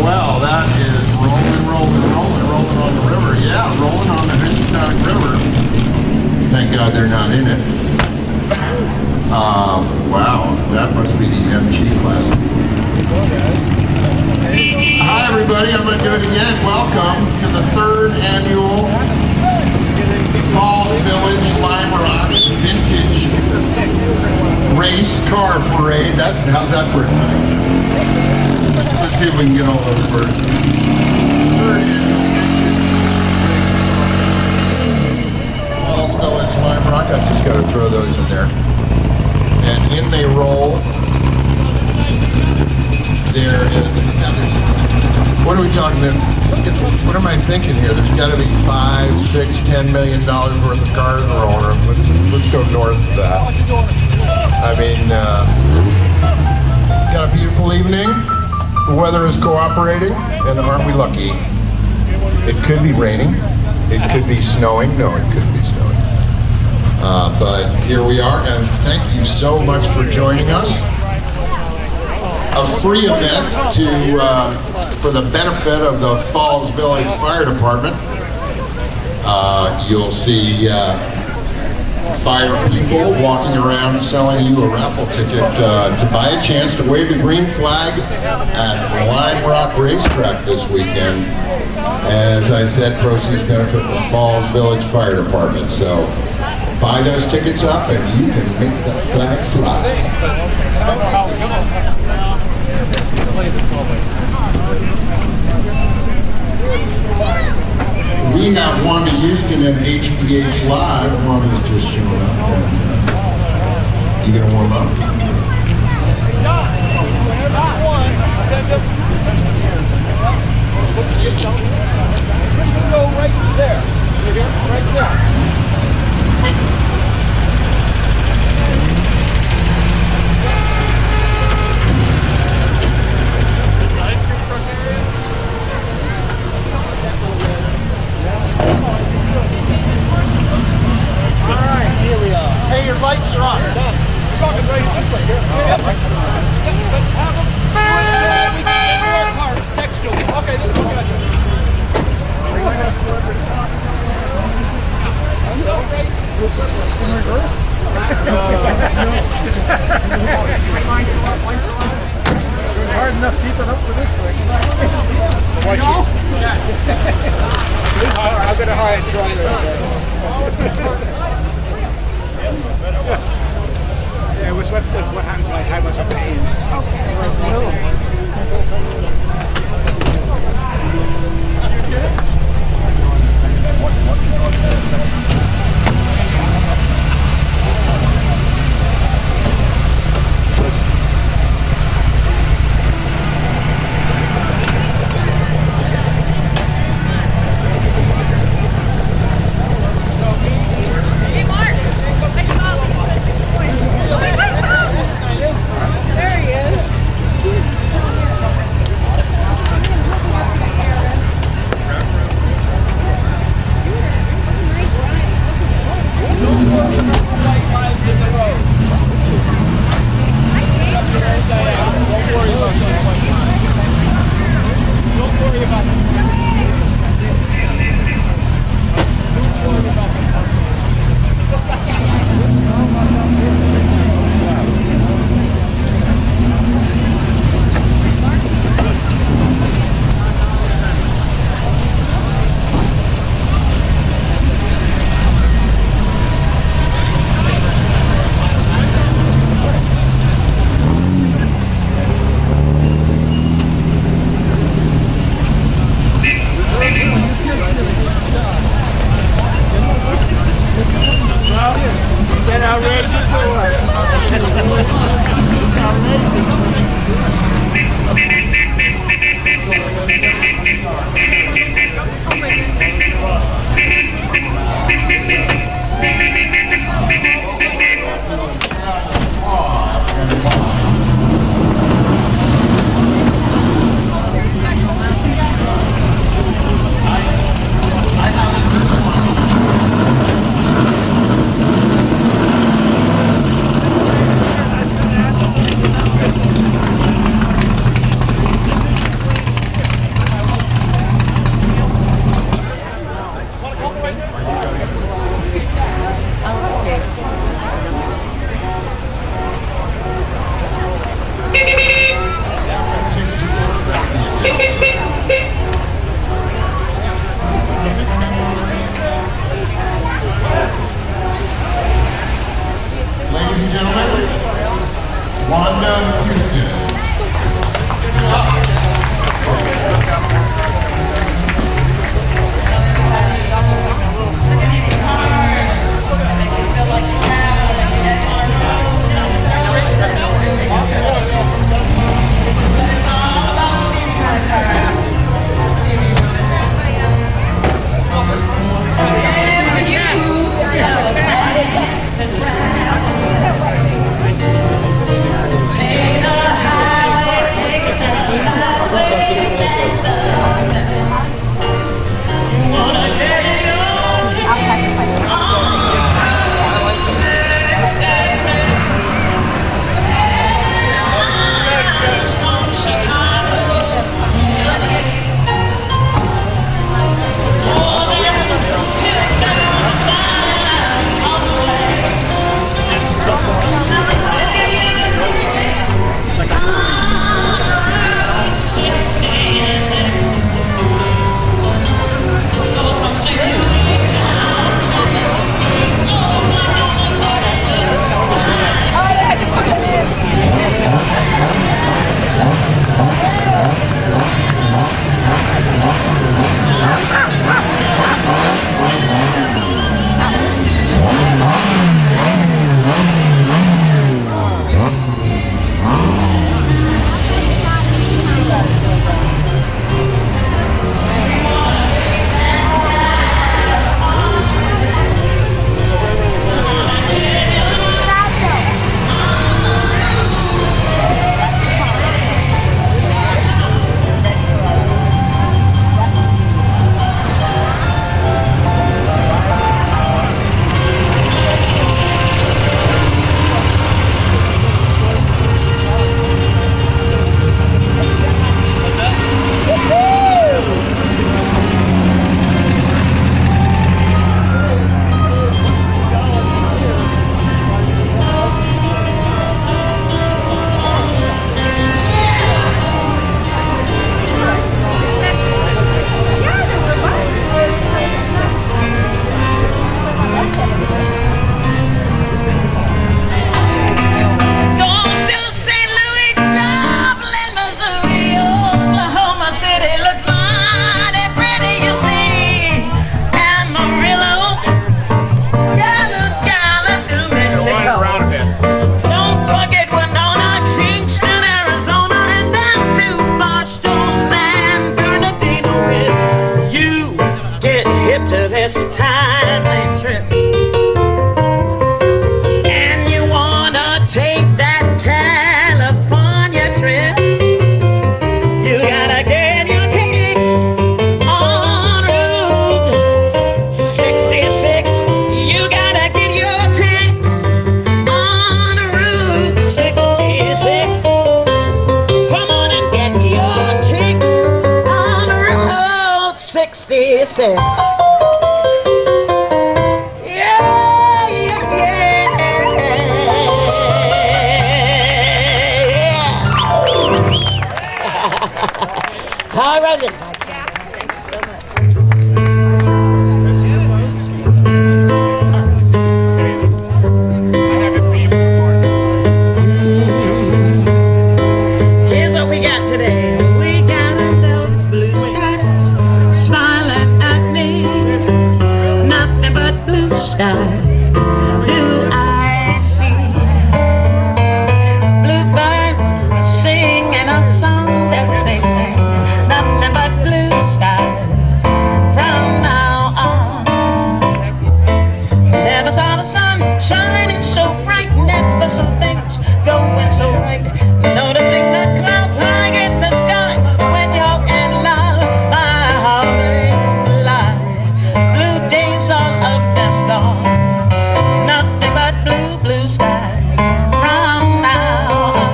Well, that is rolling on the river. Yeah, rolling on the Housatonic River. Thank God they're not in it. Wow, that must be the MG class. Hi everybody, I'm going to do it again. Welcome to the 3rd annual Falls Village Lime Rock Vintage Race Car Parade. How's that for a time? Let's see if we can get all over it. Falls Village Lime Rock. I just got to throw those in there. And in they roll. There is. What are we talking about? What am I thinking here? There's got to be $5, $6, $10 million worth of cars rolling around. Let's go north of that. I mean, got a beautiful evening. The weather is cooperating, and aren't we lucky? It could be raining. It could be snowing. No, it couldn't be snowing. But here we are, and thank you so much for joining us. A free event for the benefit of the Falls Village Fire Department. You'll see fire people walking around selling you a raffle ticket to buy a chance to wave the green flag at Lime Rock Racetrack this weekend. As I said, proceeds benefit the Falls Village Fire Department. So buy those tickets up and you can make that flag fly. We have Wanda Houston and HPH Live. Wanda's just showing up. You gonna warm up? Just gonna go right there. Right there. Hey, your lights are on. You're talking right this way here. Yep. Have them. Cars next to them. Okay, this is good. In reverse? It was hard enough keeping up with this thing. Watch it. I'm going to hide and try it. Yeah, it was what happened, like how much I'm paying. To try. Take 96. All right. Here's what we got today. We got ourselves blue skies smiling at me. Nothing but blue skies do I see. Bluebirds singing a song as they sing. Nothing but blue skies from now on. Never saw the sun shining so bright. Never saw things going so right. Noticing the clouds high in the sky when you're in love. My heart fly. Blue days, all of them gone. Nothing but blue, blue skies from now on.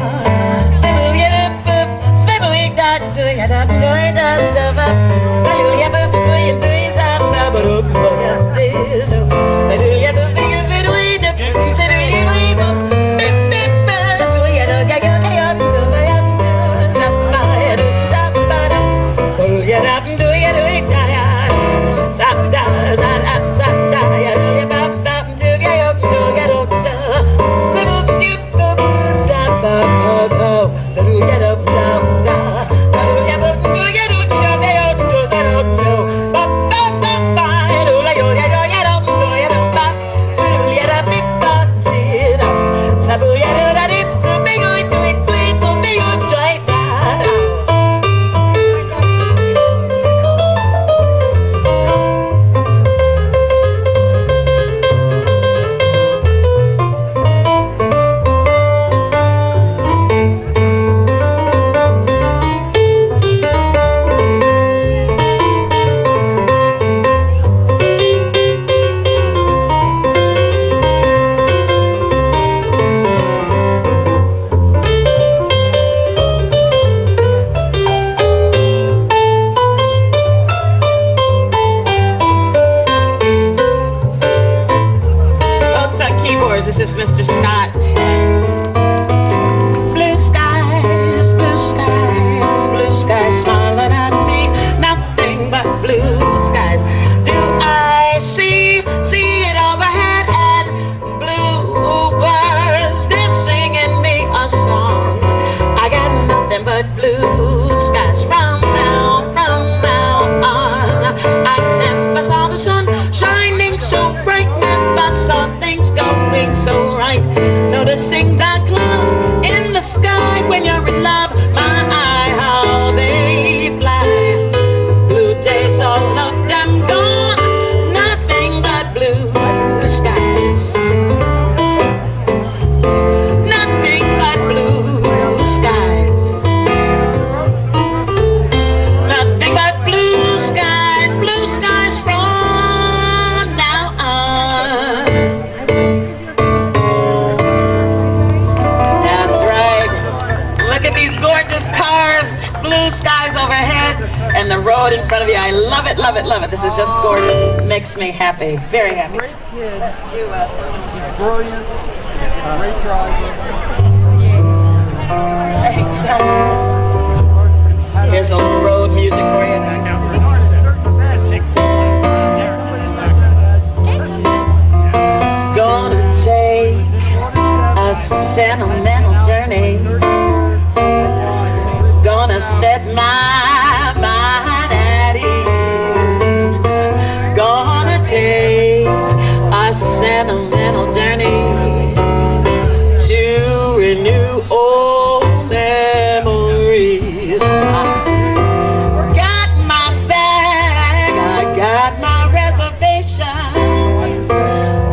This is Mr. Scott. Blue skies, blue skies, blue skies smiling at me. Nothing but blue skies do I see. See it overhead and bluebirds, they're singing me a song. I got nothing but blue skies from now on. I never saw the sun shining so bright. Never saw things going so right. Noticing the clouds in the sky when you're in love. My eye, how they fly. Blue days, all of them gone. Nothing but blue skies. Nothing but blue skies. Nothing but blue skies from now on. That's right. Look at these gorgeous cars, blue skies overhead, and the road in front of you. I love it, love it, love it. This is just gorgeous. Makes me happy, very happy. Great kid, he's brilliant, great driver. Thanks. Here's a little road music for you. Gonna take a sentimental journey. Gonna set my mind at ease. Gonna take a sentimental journey to renew old memories. Got my bag, I got my reservation.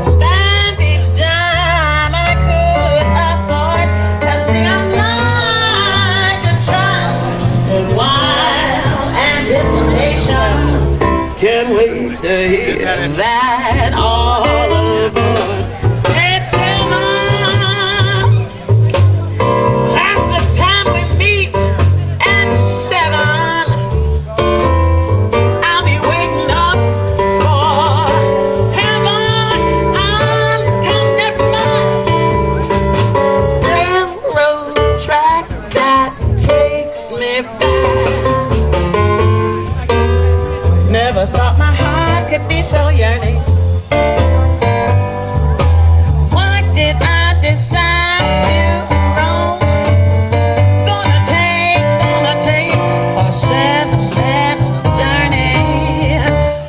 Spend each dime I could afford. 'Cause see, I'm like a child in wild anticipation. Can't wait to hear that all aboard. Hey, Selma, that's the time we meet at 7. I'll be waiting up takes me back. Never thought my heart could be so yearning. Why did I decide to roam? Gonna take a sentimental journey.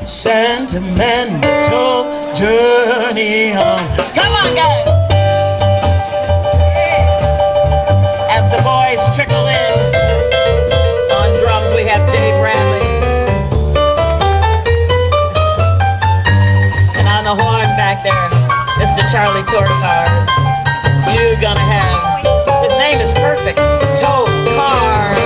Sentimental journey home. Come on, guys! As the boys trickle in, on drums we have Jay Bradley. And on the horn back there, Mr. Charlie Torkar. You're gonna have, his name is perfect, Toe Cars.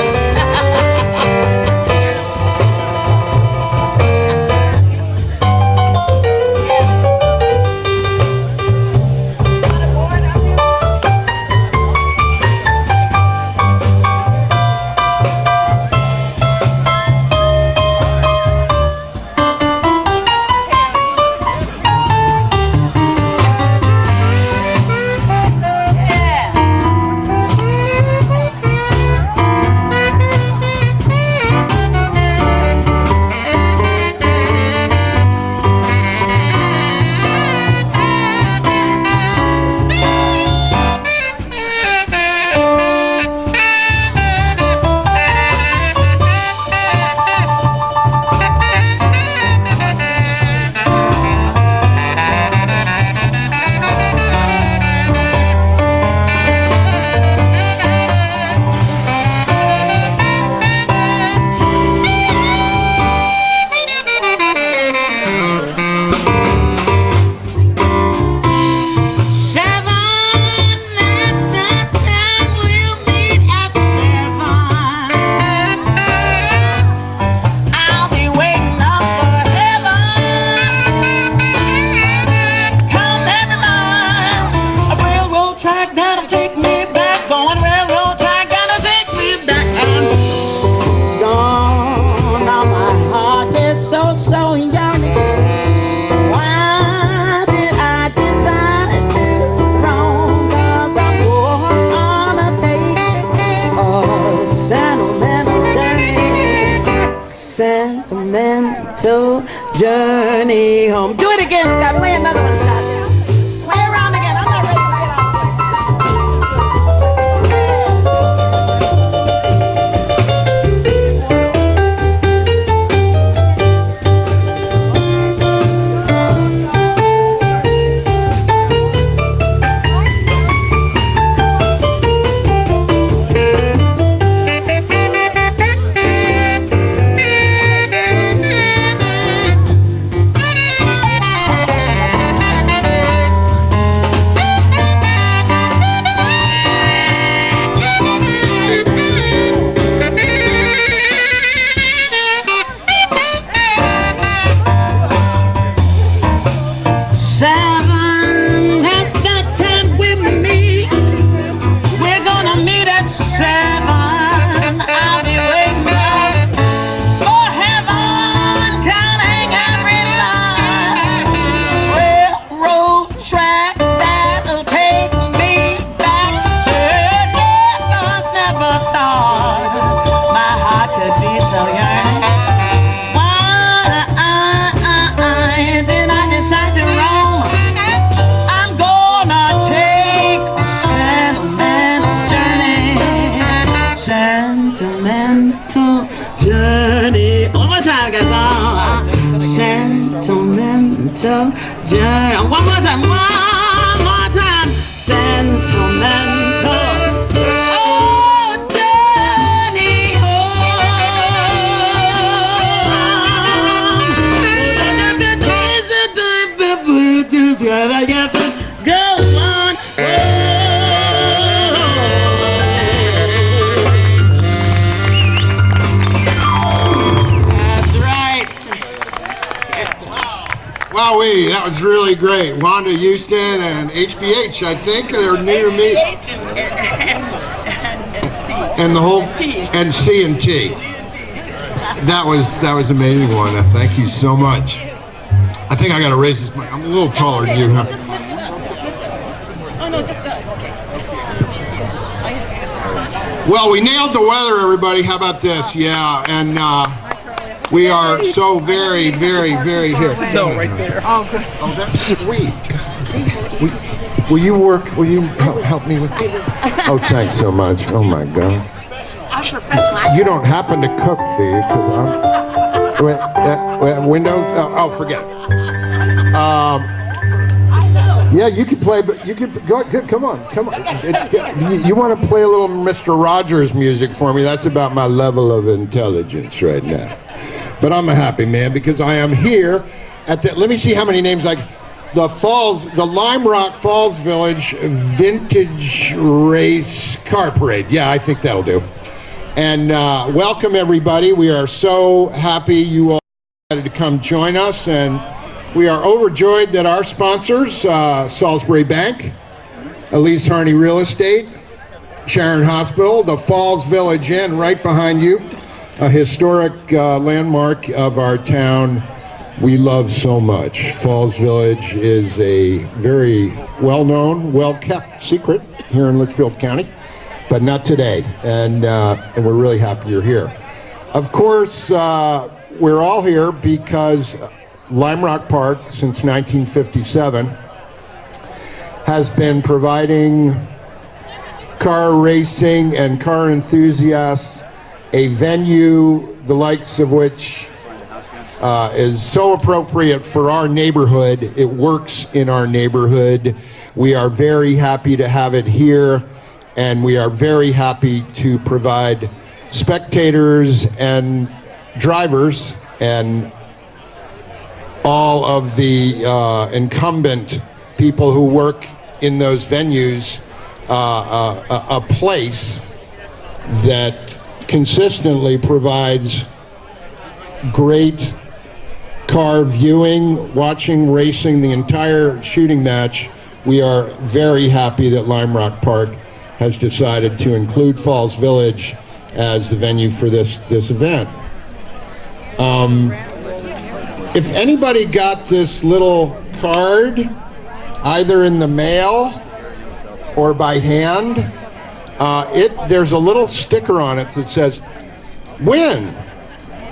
That'll take me back, going railroad track, that'll take me back. I'm gone, now my heart is so yearning. Why did I decide to roam? 'Cause I'm gonna take a sentimental journey. Sentimental journey home. Do it again, Scott. Play another one, Scott. Play around again. I'm not ready to play it out. Sentimental journey. One more time, guys. Sentimental journey. One more time. One more time. Sentimental. Oh, journey home. Go on. Wowee, that was really great. Wanda Houston and HBH, I think, they're near me. And the whole and C and T. That was amazing, Wanda. Thank you so much. I think I got to raise this mic. I'm a little taller than you, huh? Just lift it up. Just lift it up. Oh no, just that. Okay. Well, we nailed the weather, everybody. How about this? Yeah, and we are so very, very, very here. No, right there. Oh, that's sweet. Will you work? Will you help me with? Oh, thanks so much. Oh my God. I'm professional. You don't happen to cook, do you? Because I'm Windows. Oh, forget it. Yeah, you can play, but you can go. Come on. You want to play a little Mr. Rogers music for me? That's about my level of intelligence right now. But I'm a happy man because I am here at the. Let me see how many names the Lime Rock Falls Village Vintage Race Car Parade. Yeah, I think that'll do. And welcome everybody. We are so happy you all decided to come join us, and we are overjoyed that our sponsors, Salisbury Bank, Elise Harney Real Estate, Sharon Hospital, the Falls Village Inn right behind you, a historic landmark of our town we love so much. Falls Village is a very well-known, well-kept secret here in Litchfield County, but not today, and we're really happy you're here. Of course, we're all here because Lime Rock Park, since 1957, has been providing car racing and car enthusiasts a venue the likes of which is so appropriate for our neighborhood. It works in our neighborhood. We are very happy to have it here, and we are very happy to provide spectators and drivers and all of the incumbent people who work in those venues a place that consistently provides great car viewing, watching, racing, the entire shooting match. We are very happy that Lime Rock Park has decided to include Falls Village as the venue for this event. If anybody got this little card, either in the mail or by hand, there's a little sticker on it that says, "Win!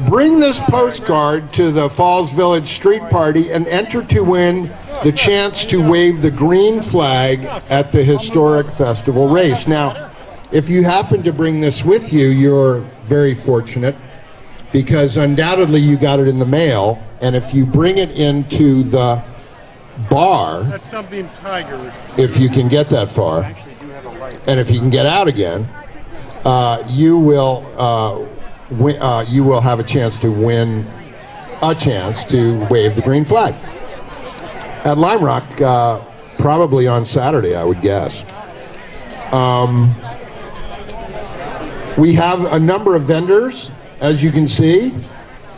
Bring this postcard to the Falls Village Street Party and enter to win the chance to wave the green flag at the historic festival race." Now, if you happen to bring this with you, you're very fortunate, because undoubtedly you got it in the mail, and if you bring it into the bar, That's Sunbeam Tiger. if you can get that far, and if you can get out again, you will have a chance to win a chance to wave the green flag at Lime Rock, probably on Saturday, I would guess. We have a number of vendors, as you can see,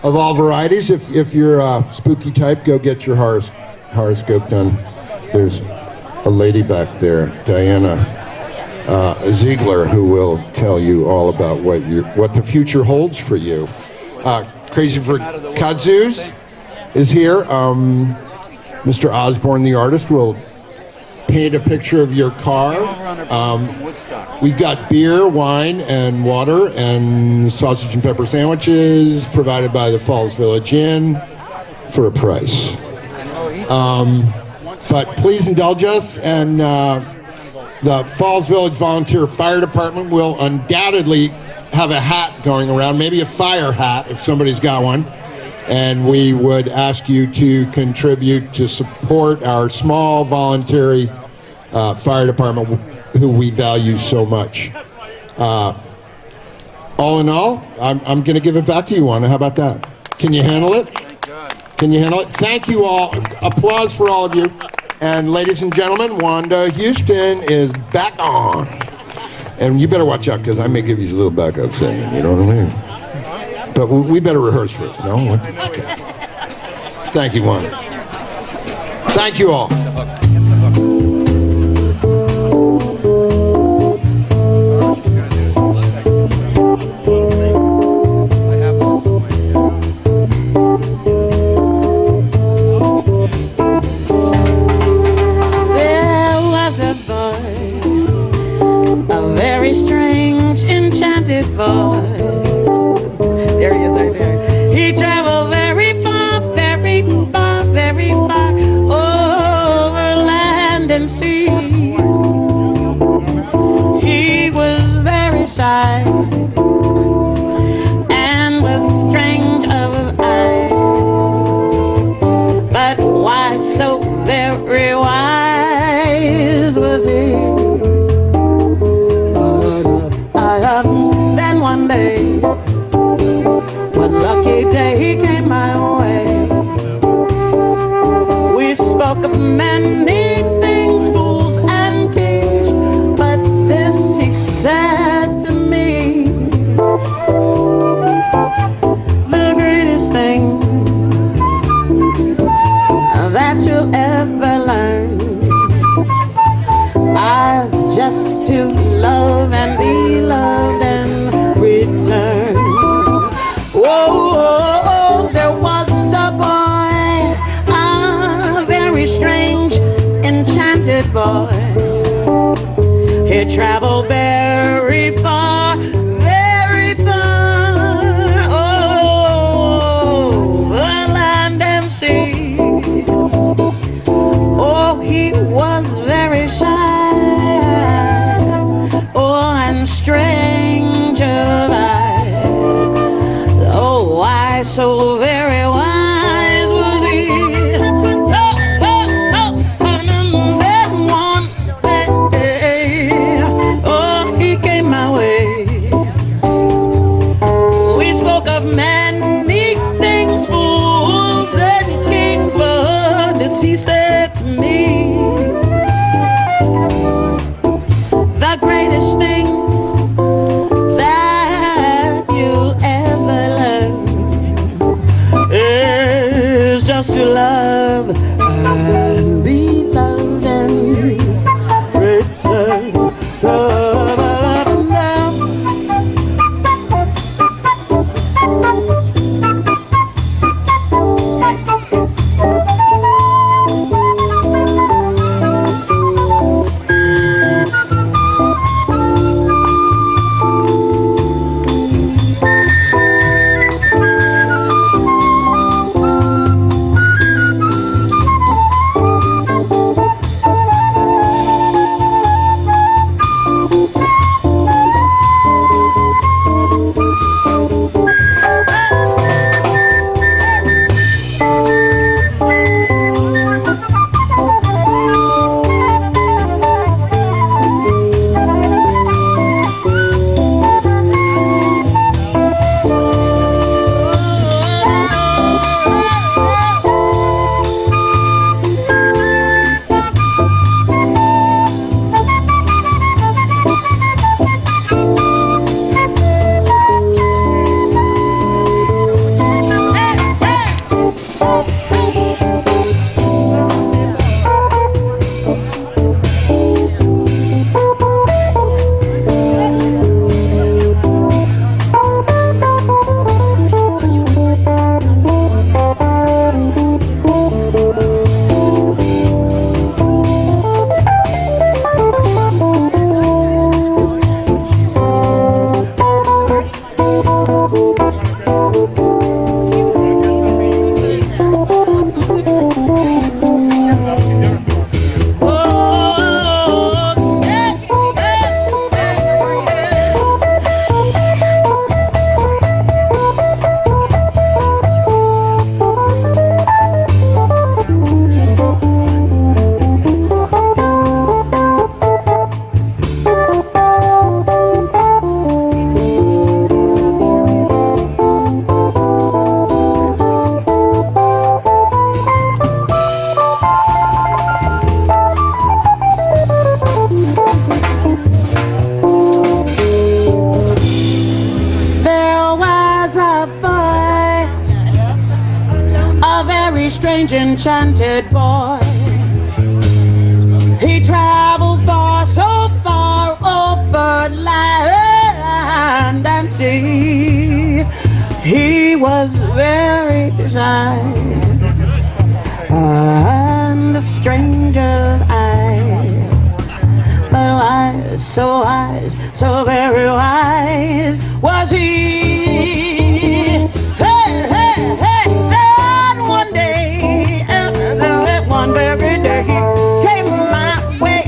of all varieties. If you're a spooky type, go get your horoscope done. There's a lady back there, Diana Ziegler, who will tell you all about what the future holds for you. Crazy for Kadzus is here. Mr. Osborne, the artist, will paint a picture of your car. We've got beer, wine, and water, and sausage and pepper sandwiches provided by the Falls Village Inn for a price. But please indulge us, and the Falls Village Volunteer Fire Department will undoubtedly have a hat going around, maybe a fire hat if somebody's got one. And we would ask you to contribute to support our small voluntary fire department, who we value so much. All in all, I'm going to give it back to you, Wanda. How about that? Can you handle it? Can you handle it? Thank you all. Applause for all of you. And ladies and gentlemen, Wanda Houston is back on. And you better watch out, because I may give you a little backup singing, you know what I mean? But we better rehearse first, no? Okay. Thank you, Wanda. Thank you all. There was a boy, a very strange individual. enchanted boy. There he is right there. He traveled very far, very far, very far, over land and sea. He was very shy and was strange of eye, but why so very wise was he? Then one day, one lucky day, he came my way. We spoke of many things, fools and kings, but this he said to me: the greatest thing that you'll ever learn is just to love and be loved and return. Whoa, there was a boy, a very strange, enchanted boy. He traveled very far, very far, over land and sea. Oh, he was very shy, and strange of eye. Oh, why so very wise was he? Oh, oh, oh. And then one day, oh, he came my way. We spoke of many things, fools and kings, but this he said to me: the greatest thing that you'll ever learn is just to love and be loved and return. Strange enchanted boy. He traveled far, so far, over land and sea. He was very shy and a stranger of eye, but so wise, so very wise was he. Hey, hey, hey, then one day, that one very day, he came my way.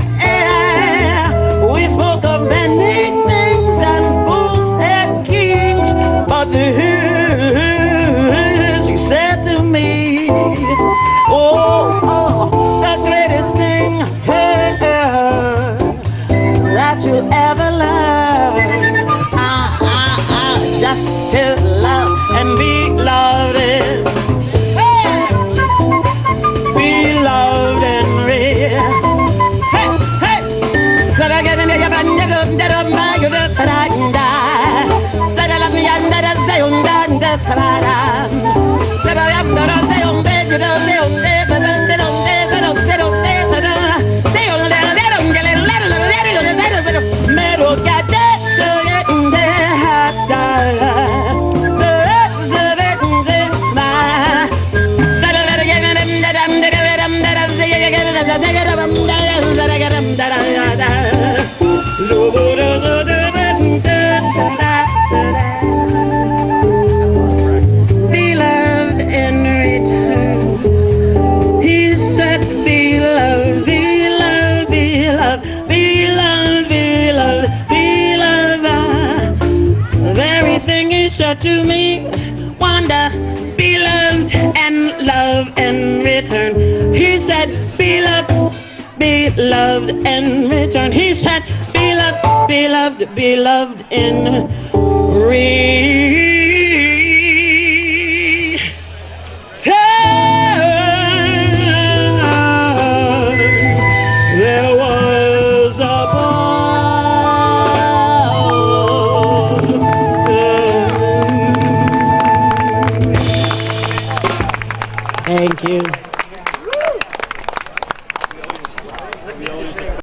We spoke of many things and fools and kings, but this he said to me, oh, oh, the greatest thing that you'll ever love, just to love and be loved. Hey, be loved and real. Hey, hey, said I get in the dead of my good said I die. Said I love me under the say on that and that's what I said I am the say on bed, you don't say on bed, but then they don't say, they don't say, don't say, they don't get it, let it, metal got that, so get in there, hot dog. Be loved in return. He said, be loved, be loved, be loved, be loved, be loved, be loved. Everything he said to me, wonder, be loved and love in return. He said, be loved in return. He said, be loved, be loved, be loved in return. There was a boy. Thank you.